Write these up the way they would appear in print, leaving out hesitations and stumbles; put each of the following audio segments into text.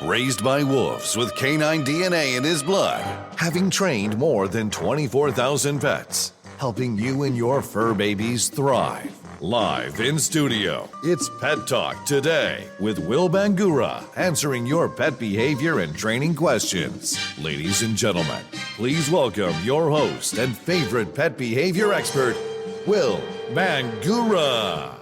Raised by wolves with canine DNA in his blood, having trained more than 24,000 pets, helping you and your fur babies thrive. Live in studio, it's Pet Talk Today with Will Bangura, answering your pet behavior and training questions. Ladies and gentlemen, please welcome your host and favorite pet behavior expert, Will Bangura.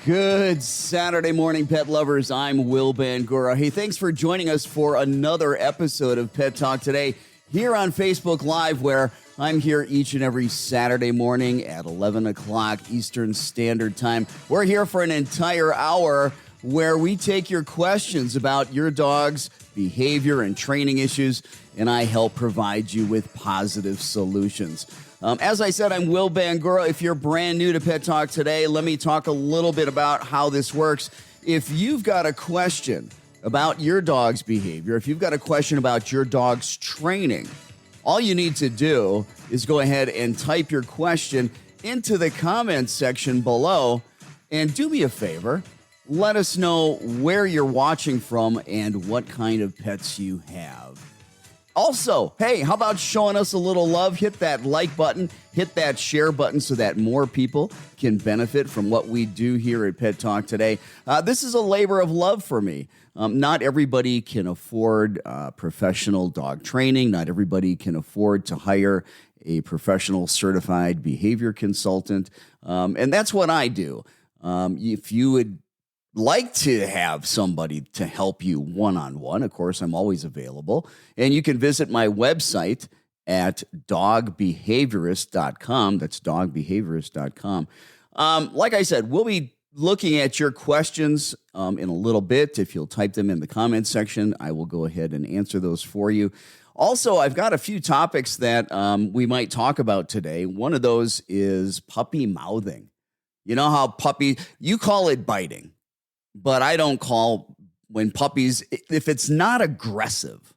Good Saturday morning, pet lovers. I'm Will Bangura. Hey, thanks for joining us for another episode of Pet Talk Today here on Facebook Live, where I'm here each and every Saturday morning at 11 o'clock Eastern Standard Time. We're here for an entire hour where we take your questions about your dog's behavior and training issues, and I help provide you with positive solutions. As I said, I'm Will Bangura. If you're brand new to Pet Talk Today, let me talk a little bit about how this works. If you've got a question about your dog's behavior, if you've got a question about your dog's training, all you need to do is go ahead and type your question into the comments section below. And do me a favor, let us know where you're watching from and what kind of pets you have. Also, hey, how about showing us a little love? Hit that like button, hit that share button so that more people can benefit from what we do here at Pet Talk Today. This is a labor of love for me. Not everybody can afford professional dog training. Not everybody can afford to hire a professional certified behavior consultant. And that's what I do. If you would like to have somebody to help you one-on-one, of course, I'm always available. And you can visit my website at dogbehaviorist.com. That's dogbehaviorist.com. Like I said, we'll be looking at your questions in a little bit. If you'll type them in the comments section, I will go ahead and answer those for you. Also, I've got a few topics that we might talk about today. One of those is puppy mouthing. You know how you call it biting. But I don't call when puppies, if it's not aggressive,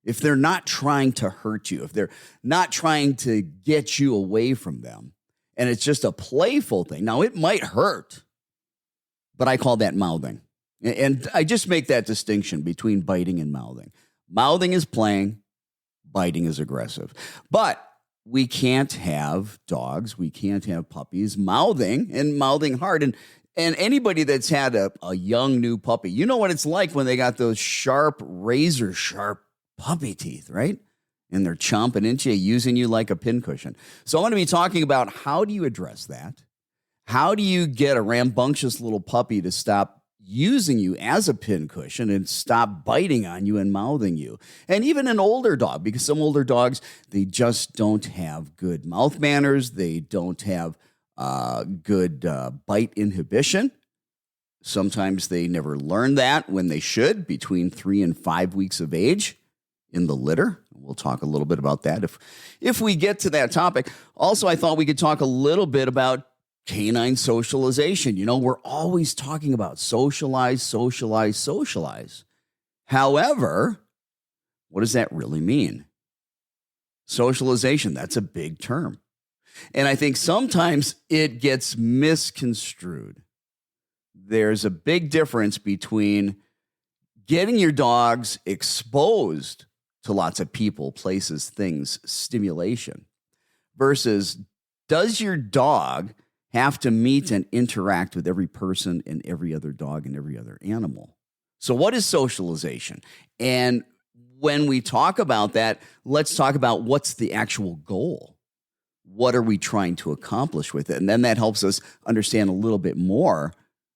if they're not trying to hurt you, if they're not trying to get you away from them, and it's just a playful thing. Now, it might hurt, but I call that mouthing. And I just make that distinction between biting and mouthing. Mouthing is playing, biting is aggressive. But we can't have dogs, we can't have puppies mouthing and mouthing hard. And anybody that's had a young new puppy, you know what it's like when they got those sharp, razor-sharp puppy teeth, right? And they're chomping into you, using you like a pincushion. So I want to be talking about how do you address that? How do you get a rambunctious little puppy to stop using you as a pincushion and stop biting on you and mouthing you? And even an older dog, because some older dogs, they just don't have good mouth manners. They don't have good bite inhibition. Sometimes they never learn that when they should, between 3 and 5 weeks of age in the litter. We'll talk a little bit about that if we get to that topic. Also, I thought we could talk a little bit about canine socialization. You know, we're always talking about socialize. However, what does that really mean? Socialization, that's a big term. And I think sometimes it gets misconstrued. There's a big difference between getting your dogs exposed to lots of people, places, things, stimulation, versus does your dog have to meet and interact with every person and every other dog and every other animal? So what is socialization? And when we talk about that, let's talk about what's the actual goal. What are we trying to accomplish with it? And then that helps us understand a little bit more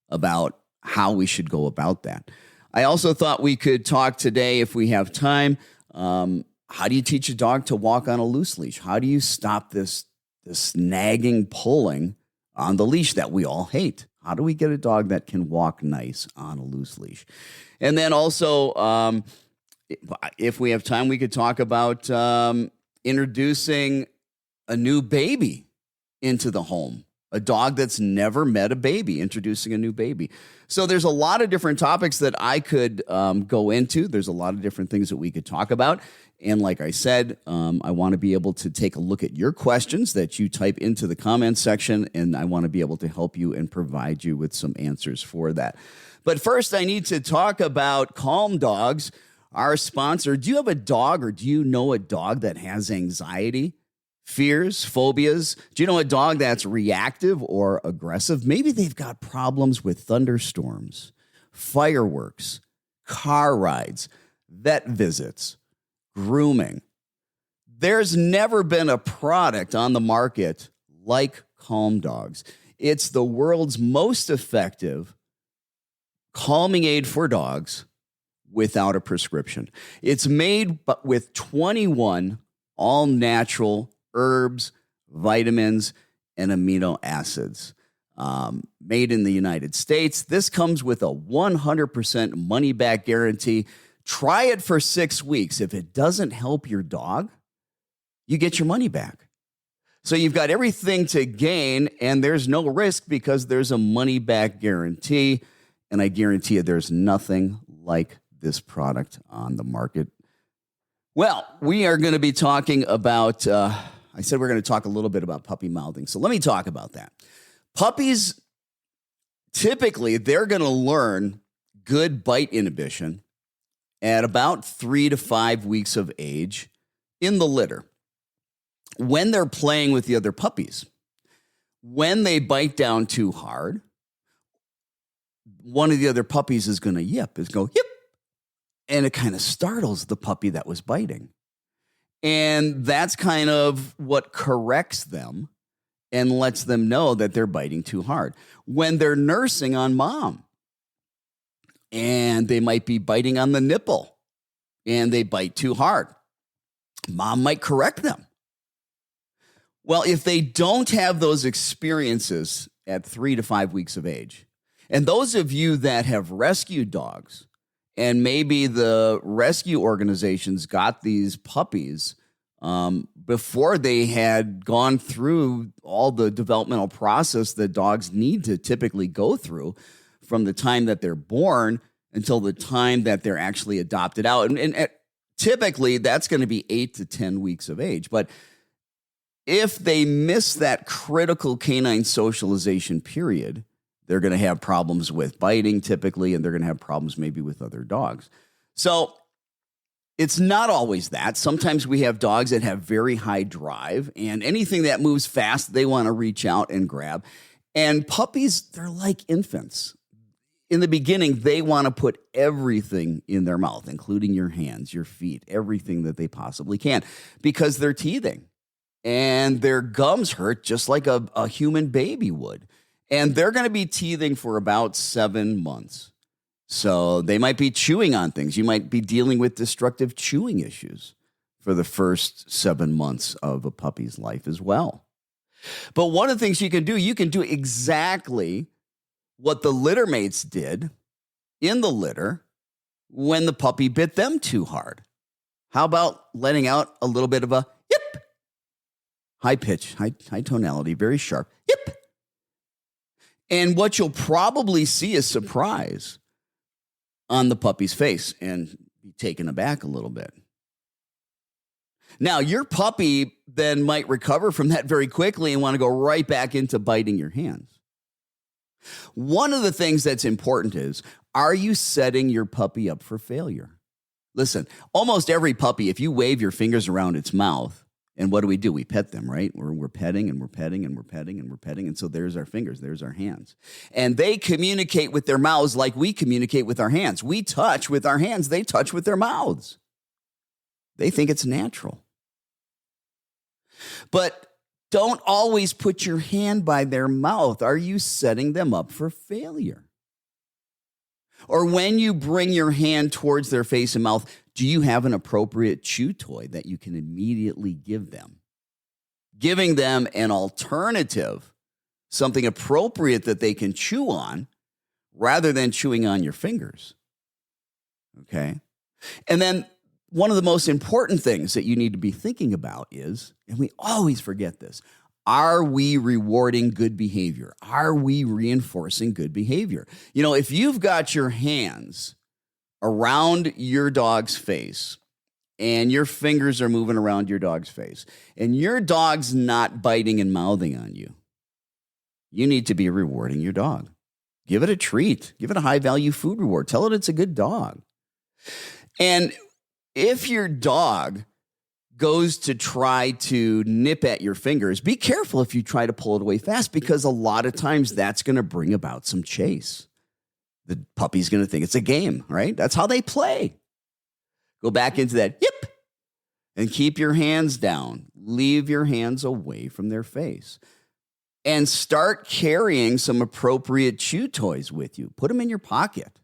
about how we should go about that. I also thought we could talk today, if we have time, how do you teach a dog to walk on a loose leash? How do you stop this nagging pulling on the leash that we all hate? How do we get a dog that can walk nice on a loose leash? And then also, if we have time, we could talk about introducing a new baby into the home. a dog that's never met a baby, introducing a new baby. So there's a lot of different topics that I could go into. There's a lot of different things that we could talk about. And like I said, I want to be able to take a look at your questions that you type into the comments section, and I want to be able to help you and provide you with some answers for that. But first, I need to talk about Calm Dogs, our sponsor. Do you have a dog, or do you know a dog that has anxiety, fears, phobias? Do you know a dog that's reactive or aggressive? Maybe they've got problems with thunderstorms, fireworks, car rides, vet visits, grooming. There's never been a product on the market like Calm Dogs. It's the world's most effective calming aid for dogs without a prescription. It's made with 21 all-natural herbs, vitamins, and amino acids. Made in the United States. This comes with a 100% money-back guarantee. Try it for 6 weeks. If it doesn't help your dog, you get your money back. So you've got everything to gain, and there's no risk because there's a money-back guarantee. And I guarantee you there's nothing like this product on the market. Well, we are going to be talking about, I said we're going to talk a little bit about puppy mouthing. So let me talk about that. Puppies, typically, they're going to learn good bite inhibition at about 3 to 5 weeks of age in the litter when they're playing with the other puppies. When they bite down too hard, one of the other puppies is going to go yip, and it kind of startles the puppy that was biting. And that's kind of what corrects them and lets them know that they're biting too hard. When they're nursing on mom, and they might be biting on the nipple, and they bite too hard, mom might correct them. Well, if they don't have those experiences at 3 to 5 weeks of age, and those of you that have rescued dogs, and maybe the rescue organizations got these puppies before they had gone through all the developmental process that dogs need to typically go through from the time that they're born until the time that they're actually adopted out. And typically that's going to be 8 to 10 weeks of age. But if they miss that critical canine socialization period, they're going to have problems with biting typically, and they're going to have problems maybe with other dogs. So it's not always that. Sometimes we have dogs that have very high drive, and anything that moves fast, they want to reach out and grab. And puppies, they're like infants. In the beginning, they want to put everything in their mouth, including your hands, your feet, everything that they possibly can, because they're teething. And their gums hurt just like a human baby would. And they're going to be teething for about 7 months. So they might be chewing on things. You might be dealing with destructive chewing issues for the first 7 months of a puppy's life as well. But one of the things you can do exactly what the litter mates did in the litter when the puppy bit them too hard. How about letting out a little bit of a yip? High pitch, high tonality, very sharp. Yip. And what you'll probably see is surprise on the puppy's face and be taken aback a little bit. Now, your puppy then might recover from that very quickly and want to go right back into biting your hands. One of the things that's important is, are you setting your puppy up for failure? Listen, almost every puppy, if you wave your fingers around its mouth, and what do? We pet them, right? We're petting and we're petting and we're petting and we're petting. And so there's our fingers, there's our hands. And they communicate with their mouths like we communicate with our hands. We touch with our hands, they touch with their mouths. They think it's natural. But don't always put your hand by their mouth. Are you setting them up for failure? Or when you bring your hand towards their face and mouth, do you have an appropriate chew toy that you can immediately give them? Giving them an alternative, something appropriate that they can chew on rather than chewing on your fingers. Okay? And then one of the most important things that you need to be thinking about is, and we always forget this, Are we rewarding good behavior? Are we reinforcing good behavior? You know, if you've got your hands around your dog's face and your fingers are moving around your dog's face and your dog's not biting and mouthing on you, you need to be rewarding your dog. Give it a treat. Give it a high-value food reward. Tell it it's a good dog. And if your dog goes to try to nip at your fingers, be careful if you try to pull it away fast, because a lot of times that's going to bring about some chase. The puppy's going to think it's a game, right? That's how they play. Go back into that yip and keep your hands down. Leave your hands away from their face. And start carrying some appropriate chew toys with you. Put them in your pocket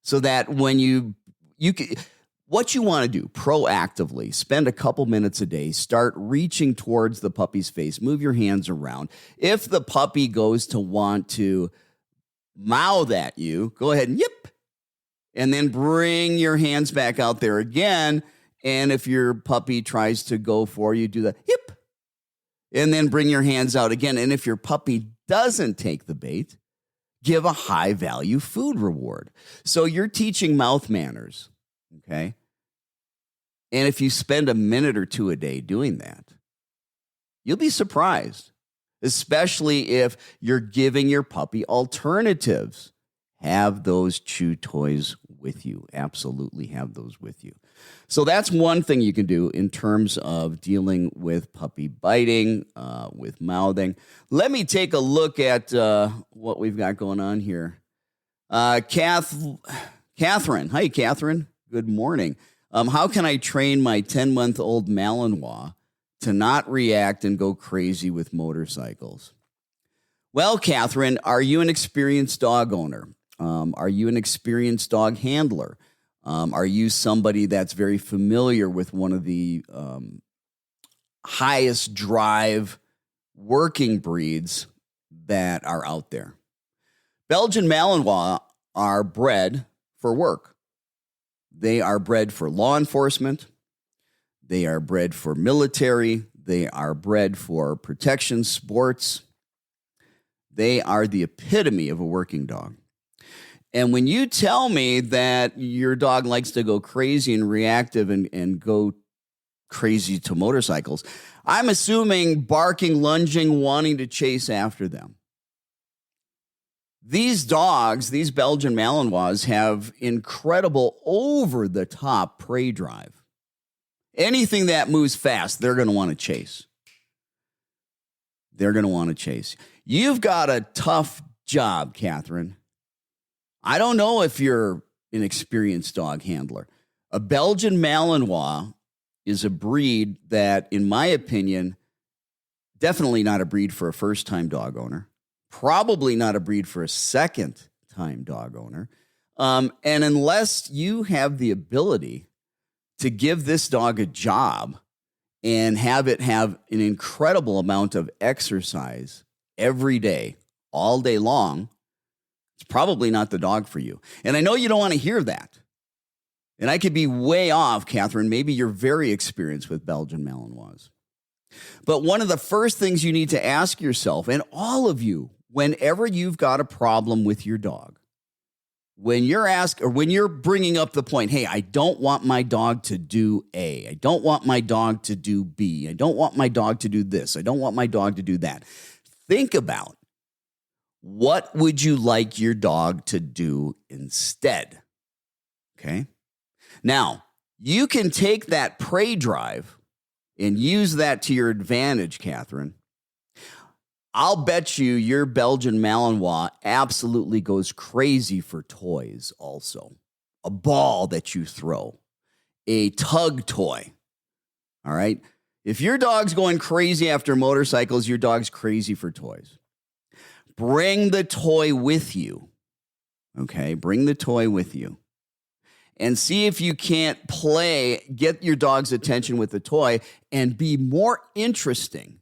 so that when you can, what you want to do proactively, spend a couple minutes a day, start reaching towards the puppy's face, move your hands around. If the puppy goes to want to mouth at you, go ahead and yip, and then bring your hands back out there again. And if your puppy tries to go for you, do the yip, and then bring your hands out again. And if your puppy doesn't take the bait, give a high-value food reward. So you're teaching mouth manners, okay? And if you spend a minute or two a day doing that, you'll be surprised, especially if you're giving your puppy alternatives. Have those chew toys with you. Absolutely have those with you. So that's one thing you can do in terms of dealing with puppy biting, with mouthing. Let me take a look at what we've got going on here. Catherine. Hi, Catherine. Good morning. How can I train my 10-month-old Malinois to not react and go crazy with motorcycles? Well, Catherine, are you an experienced dog owner? Are you an experienced dog handler? Are you somebody that's very familiar with one of the highest drive working breeds that are out there? Belgian Malinois are bred for work. They are bred for law enforcement. They are bred for military. They are bred for protection sports. They are the epitome of a working dog. And when you tell me that your dog likes to go crazy and reactive and go crazy to motorcycles, I'm assuming barking, lunging, wanting to chase after them. These dogs, these Belgian Malinois, have incredible over-the-top prey drive. Anything that moves fast, they're going to want to chase. They're going to want to chase. You've got a tough job, Catherine. I don't know if you're an experienced dog handler. A Belgian Malinois is a breed that, in my opinion, definitely not a breed for a first-time dog owner. Probably not a breed for a second-time dog owner. And unless you have the ability to give this dog a job and have it have an incredible amount of exercise every day, all day long, it's probably not the dog for you. And I know you don't want to hear that. And I could be way off, Catherine. Maybe you're very experienced with Belgian Malinois. But one of the first things you need to ask yourself, and all of you, whenever you've got a problem with your dog, when you're bringing up the point, hey, I don't want my dog to do A. I don't want my dog to do B. I don't want my dog to do this. I don't want my dog to do that. Think about, what would you like your dog to do instead? Okay. Now, you can take that prey drive and use that to your advantage, Catherine. I'll bet you your Belgian Malinois absolutely goes crazy for toys also. A ball that you throw, a tug toy. All right. If your dog's going crazy after motorcycles, your dog's crazy for toys. Bring the toy with you. Okay. Bring the toy with you. And see if you can't get your dog's attention with the toy and be more interesting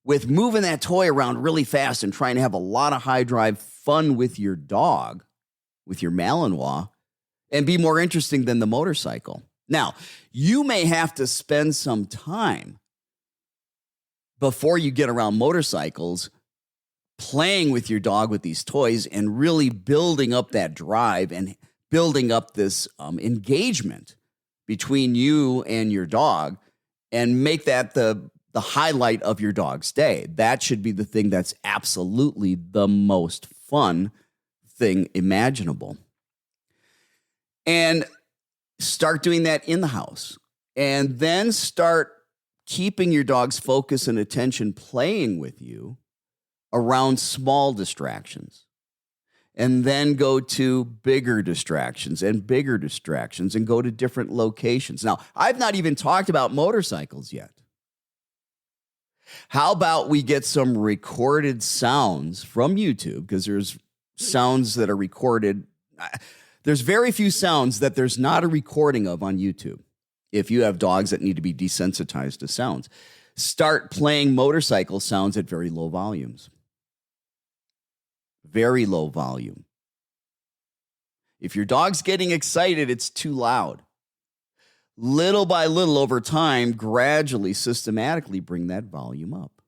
with moving that toy around really fast and trying to have a lot of high drive fun with your dog, with your Malinois, and be more interesting than the motorcycle. Now, you may have to spend some time before you get around motorcycles, playing with your dog with these toys and really building up that drive and building up this engagement between you and your dog, and make that the highlight of your dog's day. That should be the thing that's absolutely the most fun thing imaginable. And start doing that in the house, and then start keeping your dog's focus and attention playing with you around small distractions, and then go to bigger distractions and go to different locations. Now, I've not even talked about motorcycles yet. How about we get some recorded sounds from YouTube? Because there's sounds that are recorded. There's very few sounds that there's not a recording of on YouTube. If you have dogs that need to be desensitized to sounds, start playing motorcycle sounds at very low volumes. Very low volume. If your dog's getting excited, it's too loud. Little by little over time, gradually, systematically bring that volume up.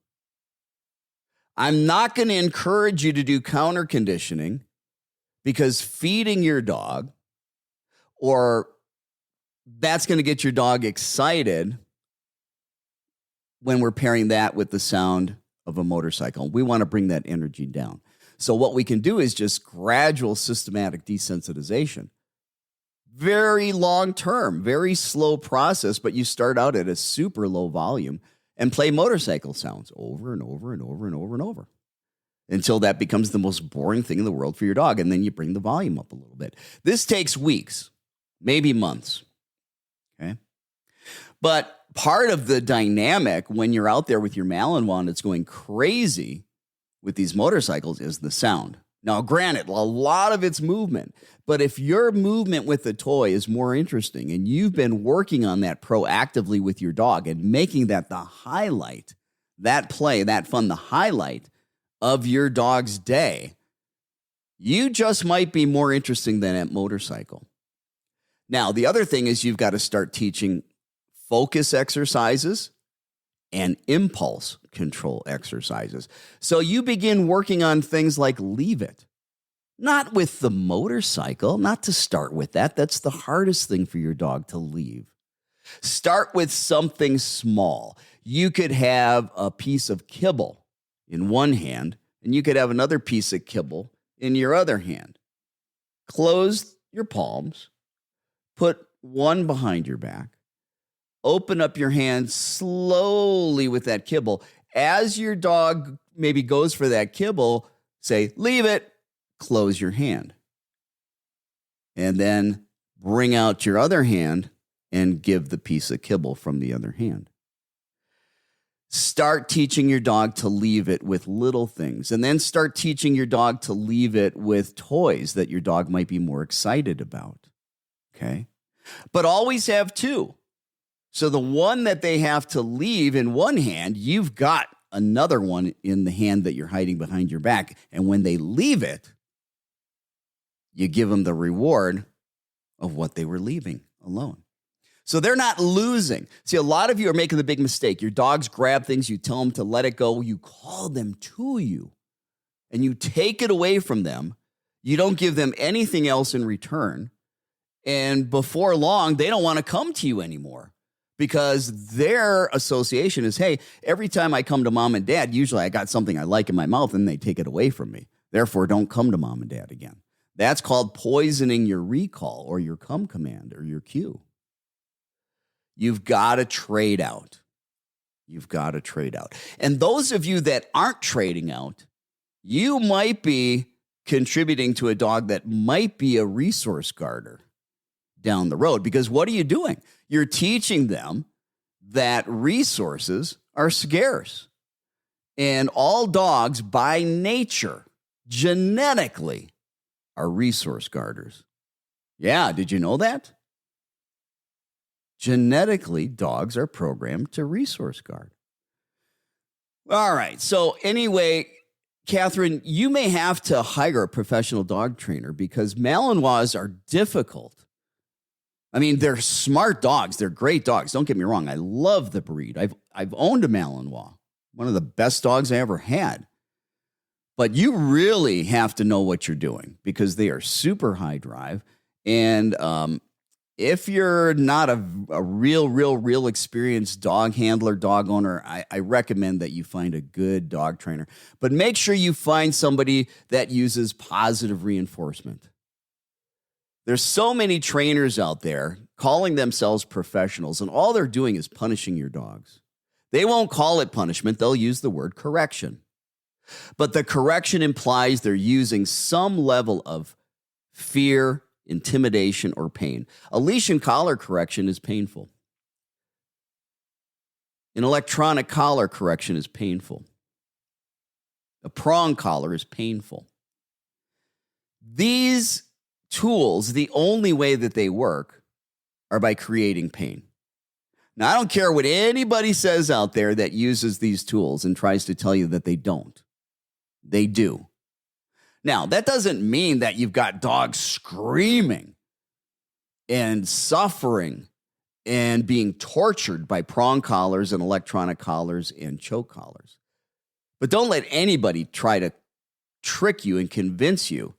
I'm not going to encourage you to do counter conditioning, because feeding your dog, or that's going to get your dog excited when we're pairing that with the sound of a motorcycle. We want to bring that energy down. So what we can do is just gradual systematic desensitization. Very long term, very slow process, but you start out at a super low volume and play motorcycle sounds over and over and over and over and over until that becomes the most boring thing in the world for your dog. And then you bring the volume up a little bit. This takes weeks, maybe months. Okay. But part of the dynamic when you're out there with your Malinois and it's going crazy with these motorcycles is the sound. Now, granted, a lot of it's movement, but if your movement with the toy is more interesting and you've been working on that proactively with your dog and making that the highlight, that play, that fun, the highlight of your dog's day, you just might be more interesting than that motorcycle. Now, the other thing is you've got to start teaching focus exercises and impulse control exercises. So you begin working on things like leave it. Not with the motorcycle, not to start with that. That's the hardest thing for your dog to leave. Start with something small. You could have a piece of kibble in one hand, and you could have another piece of kibble in your other hand. Close your palms, put one behind your back, open up your hand slowly with that kibble. As your dog maybe goes for that kibble, say, leave it, close your hand. And then bring out your other hand and give the piece of kibble from the other hand. Start teaching your dog to leave it with little things, and then start teaching your dog to leave it with toys that your dog might be more excited about. Okay? But always have two. So the one that they have to leave in one hand, you've got another one in the hand that you're hiding behind your back. And when they leave it, you give them the reward of what they were leaving alone. So they're not losing. See, a lot of you are making the big mistake. Your dogs grab things, you tell them to let it go, you call them to you, and you take it away from them. You don't give them anything else in return. And before long, they don't want to come to you anymore, because their association is, hey, every time I come to mom and dad, usually I got something I like in my mouth and they take it away from me. Therefore, don't come to mom and dad again. That's called poisoning your recall or your come command or your cue. You've got to trade out. You've got to trade out. And those of you that aren't trading out, you might be contributing to a dog that might be a resource guarder down the road. Because what are you doing? You're teaching them that resources are scarce. And all dogs by nature, genetically, are resource guarders. Yeah, did you know that? Genetically, dogs are programmed to resource guard. All right. So anyway, Catherine, you may have to hire a professional dog trainer because Malinois are difficult. I mean, they're smart dogs. They're great dogs. Don't get me wrong. I love the breed. I've owned a Malinois. one of the best dogs I ever had. But you really have to know what you're doing because they are super high drive. And if you're not a real experienced dog handler, dog owner, I recommend that you find a good dog trainer. But make sure you find somebody that uses positive reinforcement. There's so many trainers out there calling themselves professionals, and all they're doing is punishing your dogs. They won't call it punishment. They'll use the word correction. But the correction implies they're using some level of fear, intimidation, or pain. A leash and collar correction is painful. An electronic collar correction is painful. A prong collar is painful. These tools, the only way that they work are by creating pain. Now, I don't care what anybody says out there that uses these tools and tries to tell you that they don't. They do. Now, that doesn't mean that you've got dogs screaming and suffering and being tortured by prong collars and electronic collars and choke collars. But don't let anybody try to trick you and convince you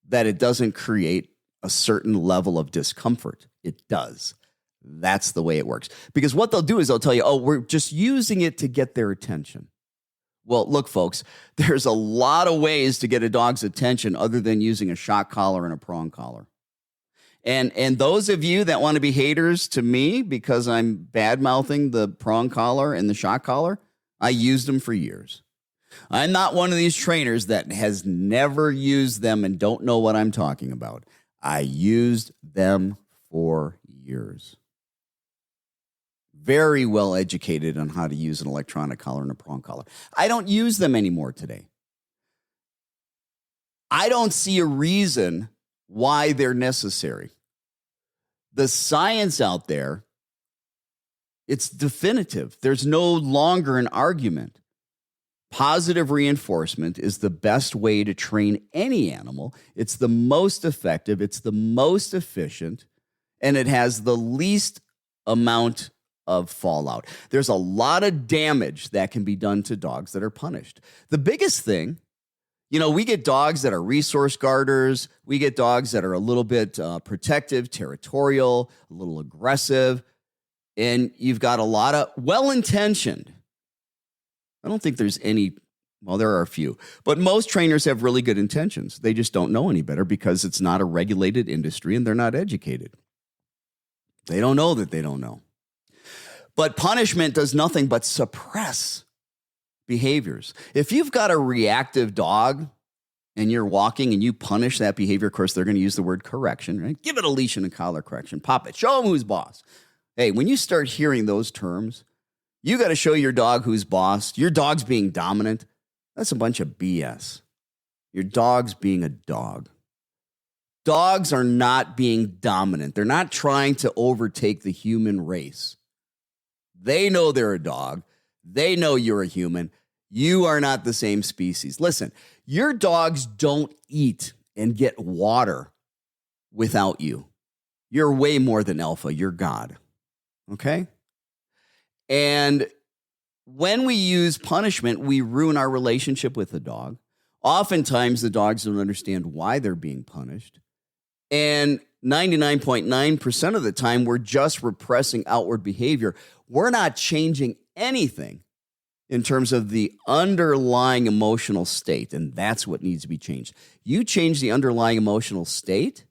that it doesn't create a certain level of discomfort. It does. That's the way it works. Because what they'll do is they'll tell you, oh, we're just using it to get their attention. Well, look, folks, there's a lot of ways to get a dog's attention other than using a shock collar and a prong collar. And those of you that want to be haters to me because I'm bad-mouthing the prong collar and the shock collar, I used them for years. I'm not one of these trainers that has never used them and don't know what I'm talking about. I used them for years. Very well educated on how to use an electronic collar and a prong collar. I don't use them anymore today. I don't see a reason why they're necessary. The science out there, it's definitive. There's no longer an argument. Positive reinforcement is the best way to train any animal. It's the most effective, it's the most efficient, and it has the least amount of fallout. There's a lot of damage that can be done to dogs that are punished. The biggest thing, we get dogs that are resource guarders. We get dogs that are a little bit protective, territorial, a little aggressive. And you've got a lot of well-intentioned. I don't think there's any, well, there are a few, but most trainers have really good intentions. They just don't know any better because it's not a regulated industry and they're not educated. They don't know that they don't know. But punishment does nothing but suppress behaviors. If you've got a reactive dog and you're walking and you punish that behavior, of course, they're going to use the word correction, right? Give it a leash and a collar correction. Pop it. Show them who's boss. Hey, when you start hearing those terms, you got to show your dog who's boss. Your dog's being dominant. That's a bunch of BS. Your dog's being a dog. Dogs are not being dominant. They're not trying to overtake the human race. They know they're a dog. They know you're a human. You are not the same species. Listen, your dogs don't eat and get water without you. You're way more than alpha. You're God. Okay? And when we use punishment, we ruin our relationship with the dog. Oftentimes, the dogs don't understand why they're being punished. And 99.9% of the time, we're just repressing outward behavior. We're not changing anything in terms of the underlying emotional state, and that's what needs to be changed. You change the underlying emotional state.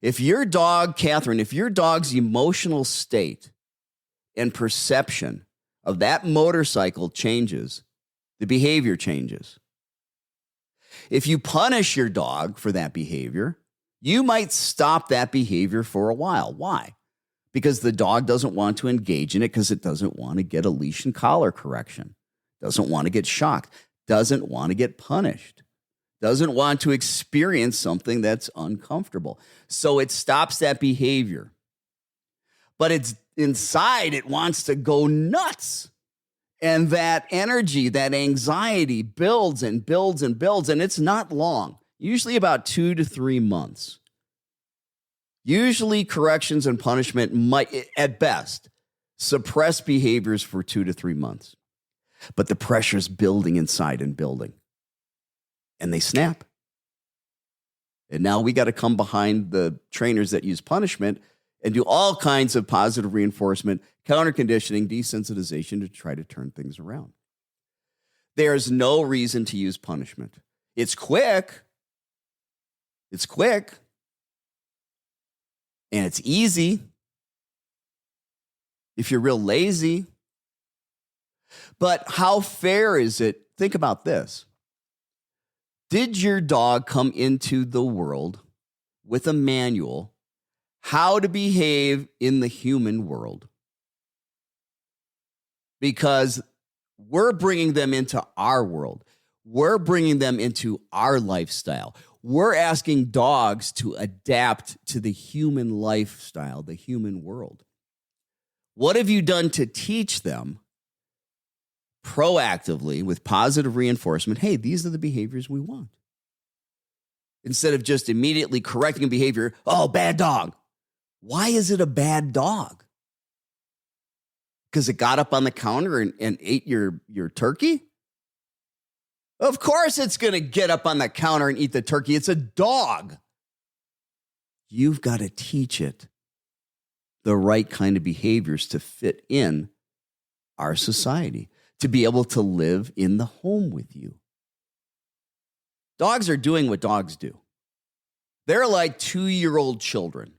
If your dog, Catherine, if your dog's emotional state and perception of that motorcycle changes, the behavior changes. If you punish your dog for that behavior, you might stop that behavior for a while. Why? Because the dog doesn't want to engage in it because it doesn't want to get a leash and collar correction, doesn't want to get shocked, doesn't want to get punished, doesn't want to experience something that's uncomfortable. So it stops that behavior. But it's inside, it wants to go nuts. And that energy, that anxiety builds and builds and builds, and it's not long. Usually about 2 to 3 months. Usually corrections and punishment might, at best, suppress behaviors for 2 to 3 months. But the pressure's building inside and building. And they snap. And now we got to come behind the trainers that use punishment and do all kinds of positive reinforcement, counter conditioning, desensitization to try to turn things around. There's no reason to use punishment. It's quick. It's quick. And it's easy if you're real lazy. But how fair is it? Think about this. Did your dog come into the world with a manual how to behave in the human world? Because we're bringing them into our world. We're bringing them into our lifestyle. We're asking dogs to adapt to the human lifestyle, the human world. What have you done to teach them proactively with positive reinforcement? Hey, these are the behaviors we want. Instead of just immediately correcting a behavior, oh, bad dog. Why is it a bad dog? Because it got up on the counter and ate your turkey? Of course it's going to get up on the counter and eat the turkey. It's a dog. You've got to teach it the right kind of behaviors to fit in our society, to be able to live in the home with you. Dogs are doing what dogs do. They're like 2-year-old children,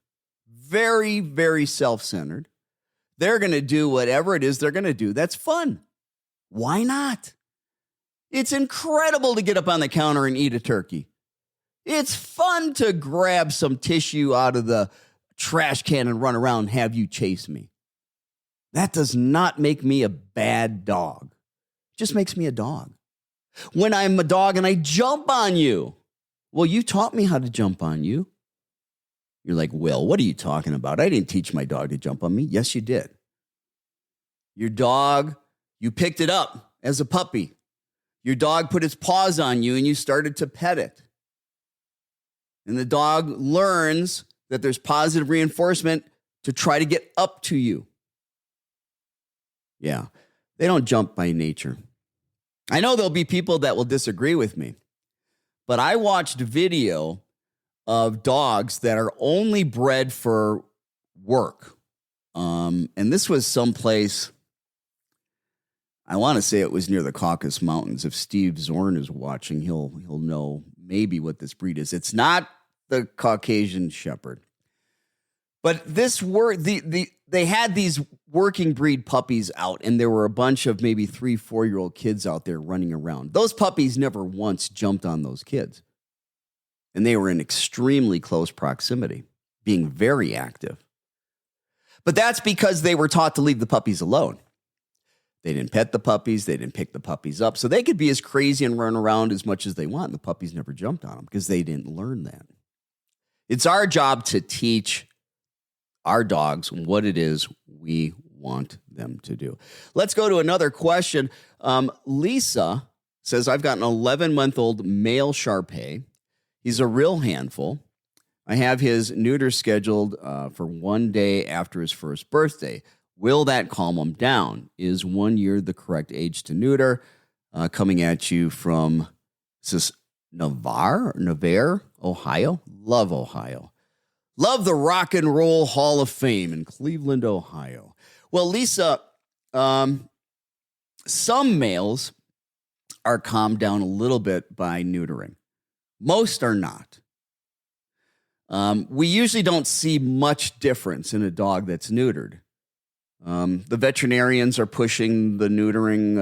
very, very self-centered. They're going to do whatever it is they're going to do. That's fun. Why not? It's incredible to get up on the counter and eat a turkey. It's fun to grab some tissue out of the trash can and run around and have you chase me. That does not make me a bad dog. It just makes me a dog. When I'm a dog and I jump on you, well, you taught me how to jump on you. You're like, Will, what are you talking about? I didn't teach my dog to jump on me. Yes, you did. Your dog, you picked it up as a puppy. Your dog put its paws on you and you started to pet it. And the dog learns that there's positive reinforcement to try to get up to you. Yeah, they don't jump by nature. I know there'll be people that will disagree with me, but I watched video of dogs that are only bred for work. And this was someplace, I want to say it was near the Caucasus Mountains. If Steve Zorn is watching, he'll know maybe what this breed is. It's not the Caucasian Shepherd. But they had these working breed puppies out, and there were a bunch of maybe 3-4-year-old kids out there running around. Those puppies never once jumped on those kids. And they were in extremely close proximity, being very active. But that's because they were taught to leave the puppies alone. They didn't pet the puppies. They didn't pick the puppies up. So they could be as crazy and run around as much as they want. And the puppies never jumped on them because they didn't learn that. It's our job to teach our dogs what it is we want them to do. Let's go to another question. Lisa says, I've got an 11-month-old male Shar-Pei. He's a real handful. I have his neuter scheduled for one day after his first birthday. Will that calm him down? Is 1 year the correct age to neuter? Coming at you from, is this Navarre, Ohio? Love Ohio. Love the Rock and Roll Hall of Fame in Cleveland, Ohio. Well, Lisa, some males are calmed down a little bit by neutering. Most are not. We usually don't see much difference in a dog that's neutered. The veterinarians are pushing the neutering,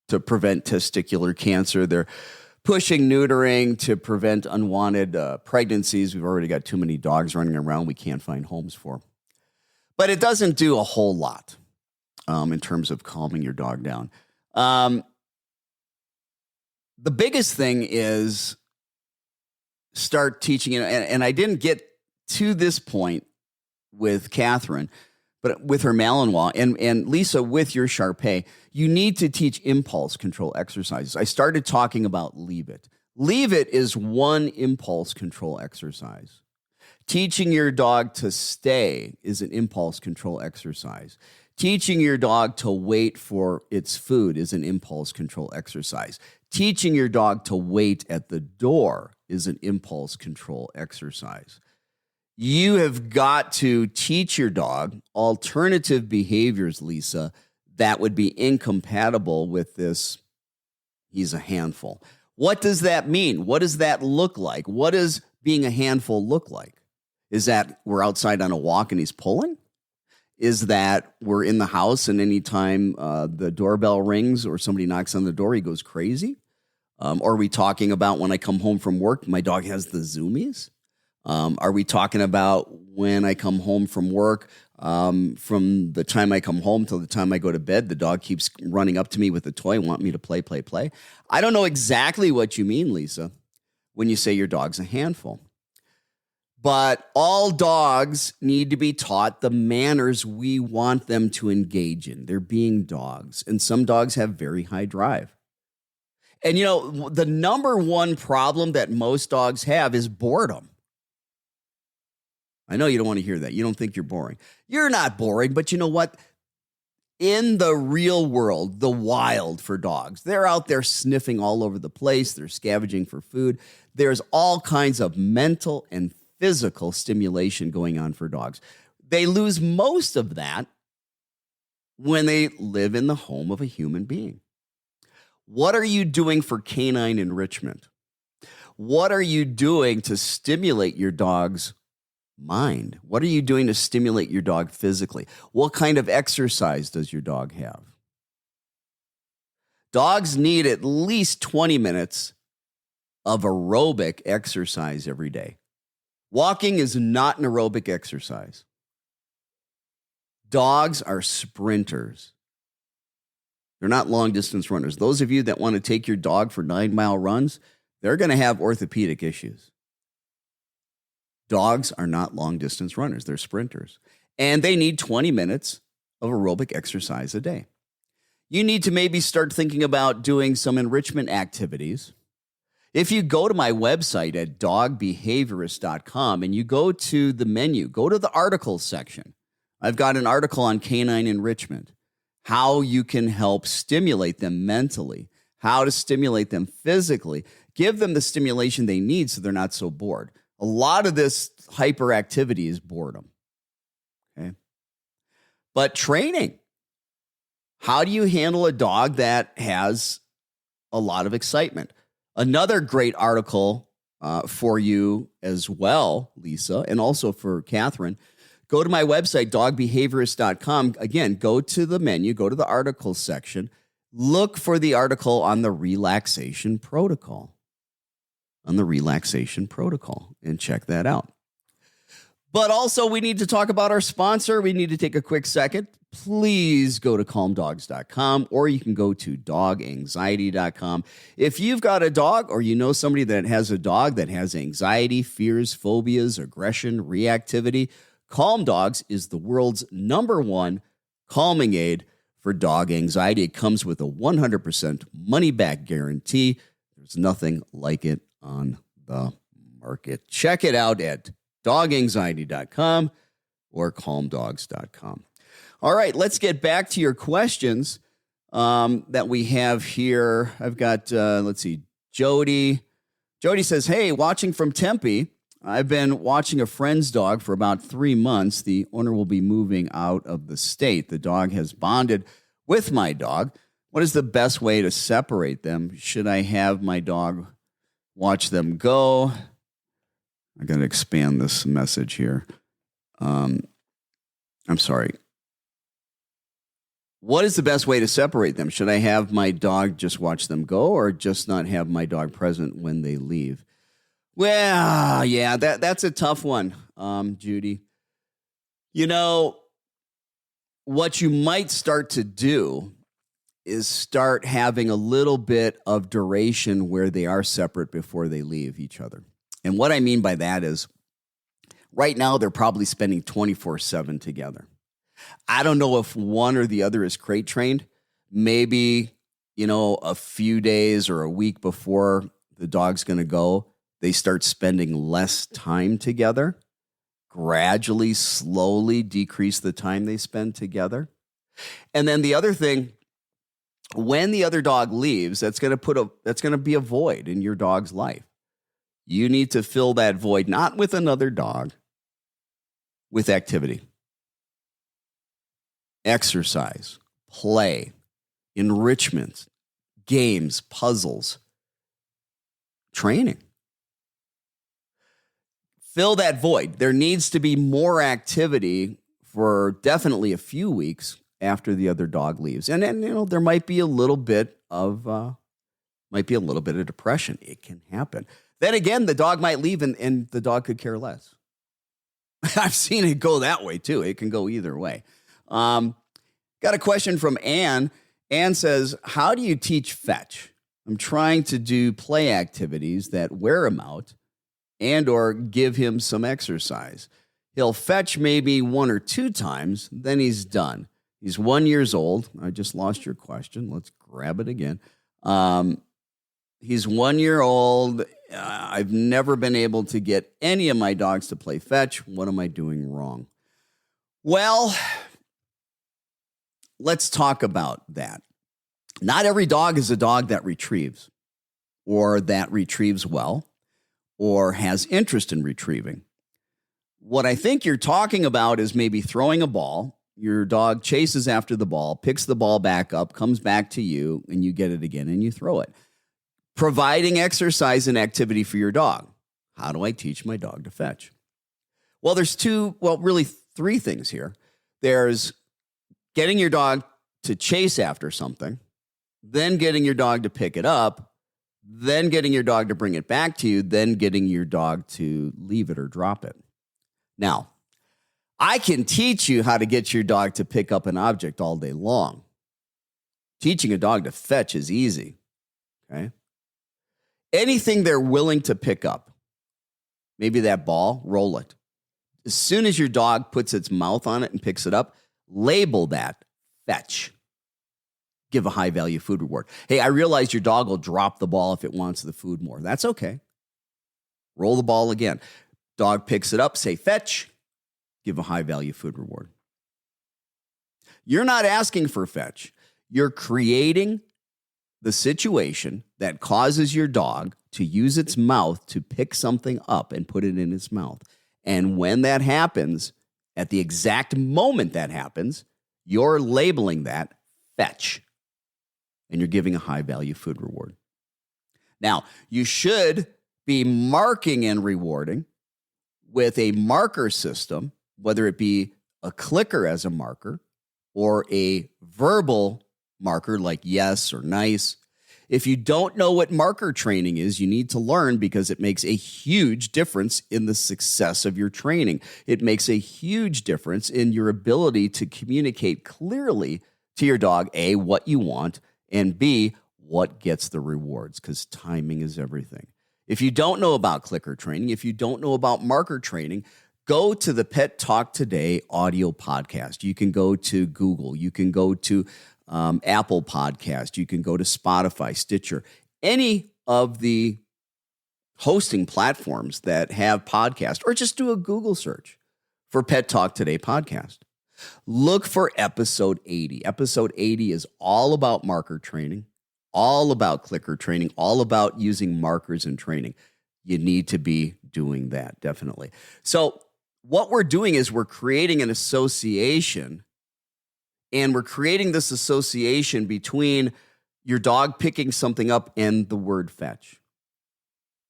to prevent testicular cancer. They're pushing neutering to prevent unwanted pregnancies. We've already got too many dogs running around we can't find homes for. But it doesn't do a whole lot in terms of calming your dog down. The biggest thing is start teaching, and I didn't get to this point with Catherine, but with her Malinois, and Lisa, with your Shar-Pei, you need to teach impulse control exercises. I started talking about Leave It. Leave It is one impulse control exercise. Teaching your dog to stay is an impulse control exercise. Teaching your dog to wait for its food is an impulse control exercise. Teaching your dog to wait at the door is an impulse control exercise. You have got to teach your dog alternative behaviors, Lisa, that would be incompatible with this. He's a handful. What does that mean? What does that look like? What does being a handful look like? Is that we're outside on a walk and he's pulling? Is that we're in the house and anytime the doorbell rings or somebody knocks on the door, he goes crazy? Are we talking about when I come home from work, my dog has the zoomies? Are we talking about when I come home from work, from the time I come home till the time I go to bed, the dog keeps running up to me with a toy, want me to play? I don't know exactly what you mean, Lisa, when you say your dog's a handful. But all dogs need to be taught the manners we want them to engage in. They're being dogs, and some dogs have very high drive. And, the number one problem that most dogs have is boredom. I know you don't want to hear that. You don't think you're boring. You're not boring, but you know what? In the real world, the wild for dogs, they're out there sniffing all over the place. They're scavenging for food. There's all kinds of mental and physical stimulation going on for dogs. They lose most of that when they live in the home of a human being. What are you doing for canine enrichment? What are you doing to stimulate your dog's mind? What are you doing to stimulate your dog physically? What kind of exercise does your dog have? Dogs need at least 20 minutes of aerobic exercise every day. Walking is not an aerobic exercise. Dogs are sprinters. They're not long-distance runners. Those of you that want to take your dog for 9-mile runs, they're going to have orthopedic issues. Dogs are not long-distance runners. They're sprinters. And they need 20 minutes of aerobic exercise a day. You need to maybe start thinking about doing some enrichment activities. If you go to my website at dogbehaviorist.com and you go to the menu, go to the articles section. I've got an article on canine enrichment, how you can help stimulate them mentally, how to stimulate them physically, give them the stimulation they need so they're not so bored. A lot of this hyperactivity is boredom. Okay. But training. How do you handle a dog that has a lot of excitement? Another great article for you as well, Lisa, and also for Catherine. Go to my website, dogbehaviorist.com. Again, go to the menu, go to the articles section. Look for the article on the relaxation protocol. And check that out. But also, we need to talk about our sponsor. We need to take a quick second. Please go to calmdogs.com, or you can go to doganxiety.com. If you've got a dog or you know somebody that has a dog that has anxiety, fears, phobias, aggression, reactivity, Calm Dogs is the world's #1 calming aid for dog anxiety. It comes with a 100% money-back guarantee. There's nothing like it on the market. Check it out at doganxiety.com or calmdogs.com. All right, let's get back to your questions that we have here. I've got, Jody. Jody says, hey, watching from Tempe. I've been watching a friend's dog for about 3 months. The owner will be moving out of the state. The dog has bonded with my dog. What is the best way to separate them? Should I have my dog watch them go? I got to expand this message here. I'm sorry. What is the best way to separate them? Should I have my dog just watch them go or just not have my dog present when they leave? Well, yeah, that's a tough one, Judy. What you might start to do is start having a little bit of duration where they are separate before they leave each other. And what I mean by that is right now they're probably spending 24/7 together. I don't know if one or the other is crate trained. Maybe, a few days or a week before the dog's going to go, they start spending less time together, gradually, slowly decrease the time they spend together. And then the other thing, when the other dog leaves, that's going to be a void in your dog's life. You need to fill that void, not with another dog, with activity, exercise, play, enrichment, games, puzzles, training. Fill that void. There needs to be more activity for definitely a few weeks after the other dog leaves. And then, there might be a little bit of depression. It can happen. Then again, the dog might leave and the dog could care less. I've seen it go that way too. It can go either way. Got a question from Ann. Ann says, how do you teach fetch? I'm trying to do play activities that wear him out and or give him some exercise. He'll fetch maybe 1 or 2 times, then he's done. He's 1 year old. I just lost your question. Let's grab it again. He's 1 year old. I've never been able to get any of my dogs to play fetch. What am I doing wrong? Well, let's talk about that. Not every dog is a dog that retrieves or that retrieves well or has interest in retrieving. What I think you're talking about is maybe throwing a ball. Your dog chases after the ball, picks the ball back up, comes back to you, and you get it again and you throw it. Providing exercise and activity for your dog. How do I teach my dog to fetch? Well, there's really 3 things here. There's getting your dog to chase after something, then getting your dog to pick it up, then getting your dog to bring it back to you, then getting your dog to leave it or drop it. Now, I can teach you how to get your dog to pick up an object all day long. Teaching a dog to fetch is easy, okay? Anything they're willing to pick up, maybe that ball, roll it. As soon as your dog puts its mouth on it and picks it up, label that fetch. Give a high-value food reward. Hey, I realize your dog will drop the ball if it wants the food more. That's okay. Roll the ball again. Dog picks it up, say fetch. Give a high-value food reward. You're not asking for fetch. You're creating the situation that causes your dog to use its mouth to pick something up and put it in its mouth. And when that happens, at the exact moment that happens, you're labeling that fetch. And you're giving a high-value food reward. Now, you should be marking and rewarding with a marker system, whether it be a clicker as a marker or a verbal marker like yes or nice. If you don't know what marker training is, you need to learn because it makes a huge difference in the success of your training. It makes a huge difference in your ability to communicate clearly to your dog, A, what you want, and B, what gets the rewards, because timing is everything. If you don't know about clicker training, if you don't know about marker training, go to the Pet Talk Today audio podcast. You can go to Google. You can go to Apple Podcast. You can go to Spotify, Stitcher, any of the hosting platforms that have podcasts, or just do a Google search for Pet Talk Today podcast. Look for episode 80. Episode 80 is all about marker training, all about clicker training, all about using markers in training. You need to be doing that, definitely. So what we're doing is we're creating an association, and we're creating this association between your dog picking something up and the word fetch.